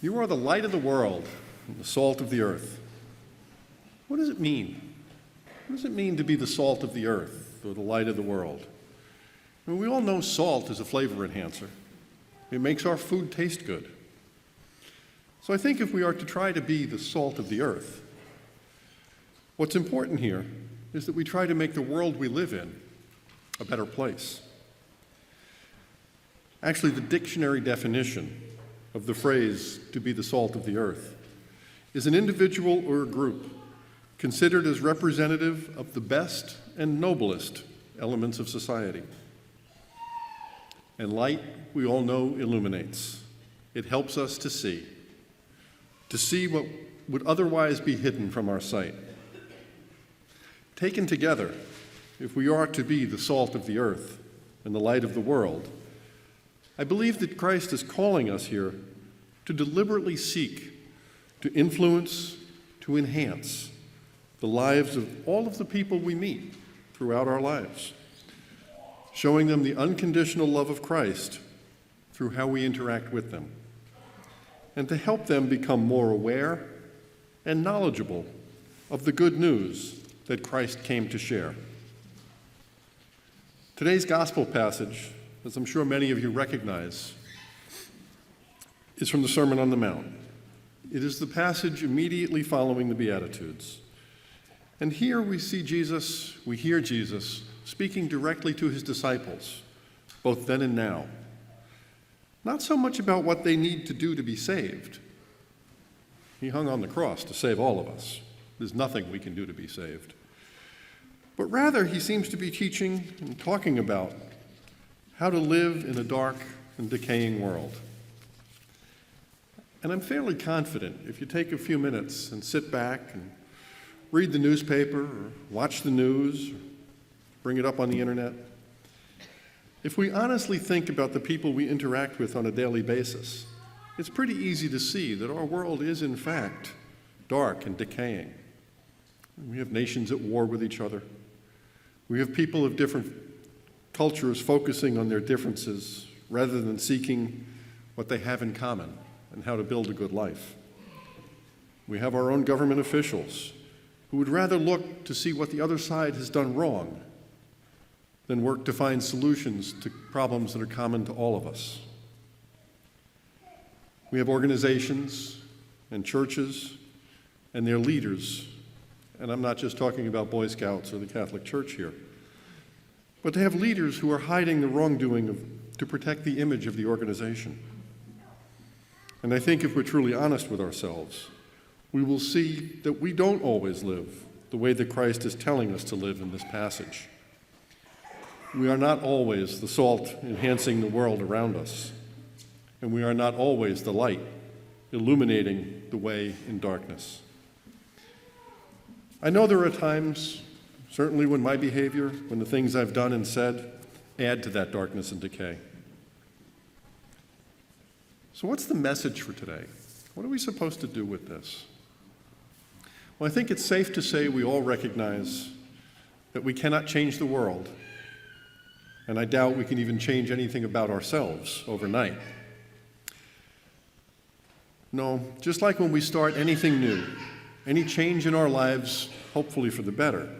You are the light of the world and the salt of the earth. What does it mean? What does it mean to be the salt of the earth or the light of the world? I mean, we all know salt is a flavor enhancer. It makes our food taste good. So I think if we are to try to be the salt of the earth, what's important here is that we try to make the world we live in a better place. Actually, the dictionary definition of the phrase, to be the salt of the earth, is an individual or a group considered as representative of the best and noblest elements of society. And light, we all know, illuminates. It helps us to see what would otherwise be hidden from our sight. Taken together, if we are to be the salt of the earth and the light of the world, I believe that Christ is calling us here to deliberately seek to influence, to enhance the lives of all of the people we meet throughout our lives, showing them the unconditional love of Christ through how we interact with them, and to help them become more aware and knowledgeable of the good news that Christ came to share. Today's gospel passage, as I'm sure many of you recognize, is from the Sermon on the Mount. It is the passage immediately following the Beatitudes. And here we hear Jesus speaking directly to his disciples, both then and now. Not so much about what they need to do to be saved. He hung on the cross to save all of us. There's nothing we can do to be saved. But rather, he seems to be teaching and talking about how to live in a dark and decaying world. And I'm fairly confident if you take a few minutes and sit back and read the newspaper or watch the news, or bring it up on the internet, if we honestly think about the people we interact with on a daily basis, it's pretty easy to see that our world is, in fact, dark and decaying. We have nations at war with each other. We have people of different cultures focusing on their differences rather than seeking what they have in common and how to build a good life. We have our own government officials who would rather look to see what the other side has done wrong than work to find solutions to problems that are common to all of us. We have organizations and churches and their leaders, and I'm not just talking about Boy Scouts or the Catholic Church here, but they have leaders who are hiding the wrongdoing to protect the image of the organization. And I think if we're truly honest with ourselves, we will see that we don't always live the way that Christ is telling us to live in this passage. We are not always the salt enhancing the world around us, and we are not always the light illuminating the way in darkness. I know there are times, certainly when my behavior, when the things I've done and said, add to that darkness and decay. So what's the message for today? What are we supposed to do with this? Well, I think it's safe to say we all recognize that we cannot change the world, and I doubt we can even change anything about ourselves overnight. No, just like when we start anything new, any change in our lives, hopefully for the better,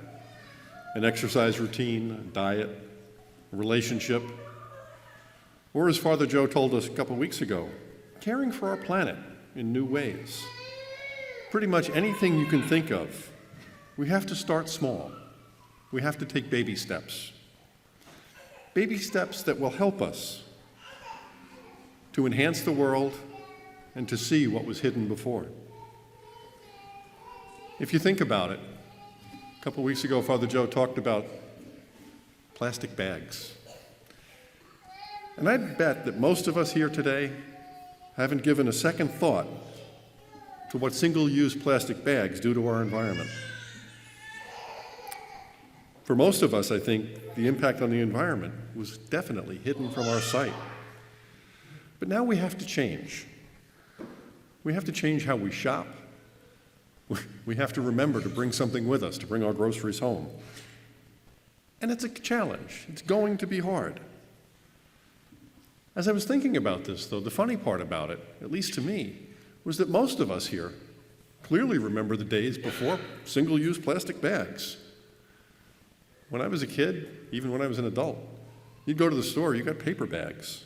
an exercise routine, a diet, a relationship, or as Father Joe told us a couple weeks ago, caring for our planet in new ways. Pretty much anything you can think of, we have to start small. We have to take baby steps. Baby steps that will help us to enhance the world and to see what was hidden before. If you think about it, a couple weeks ago, Father Joe talked about plastic bags. And I'd bet that most of us here today haven't given a second thought to what single-use plastic bags do to our environment. For most of us, I think, the impact on the environment was definitely hidden from our sight. But now we have to change. We have to change how we shop. We have to remember to bring something with us, to bring our groceries home. And it's a challenge. It's going to be hard. As I was thinking about this, though, the funny part about it, at least to me, was that most of us here clearly remember the days before single-use plastic bags. When I was a kid, even when I was an adult, you'd go to the store, you got paper bags.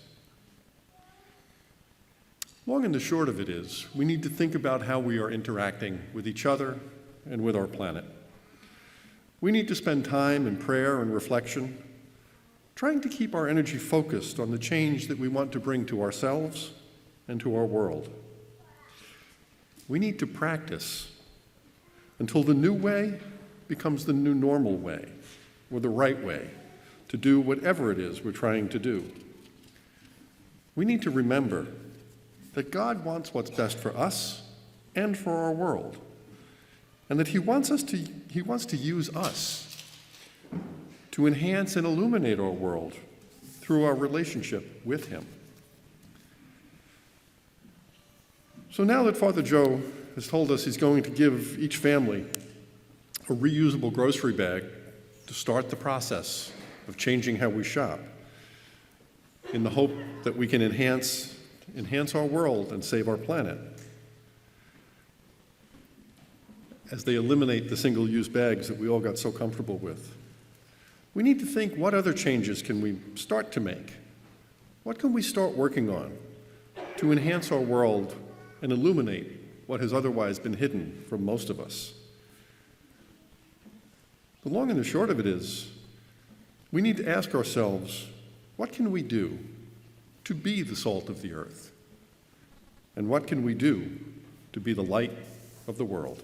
Long and the short of it is, we need to think about how we are interacting with each other and with our planet. We need to spend time in prayer and reflection, trying to keep our energy focused on the change that we want to bring to ourselves and to our world. We need to practice until the new way becomes the new normal way, or the right way, to do whatever it is we're trying to do. We need to remember that God wants what's best for us and for our world, and that He wants to use us to enhance and illuminate our world through our relationship with Him. So now that Father Joe has told us he's going to give each family a reusable grocery bag to start the process of changing how we shop, in the hope that we can enhance our world and save our planet, as they eliminate the single-use bags that we all got so comfortable with, we need to think, what other changes can we start to make? What can we start working on to enhance our world and illuminate what has otherwise been hidden from most of us? The long and the short of it is, we need to ask ourselves, what can we do to be the salt of the earth? And what can we do to be the light of the world?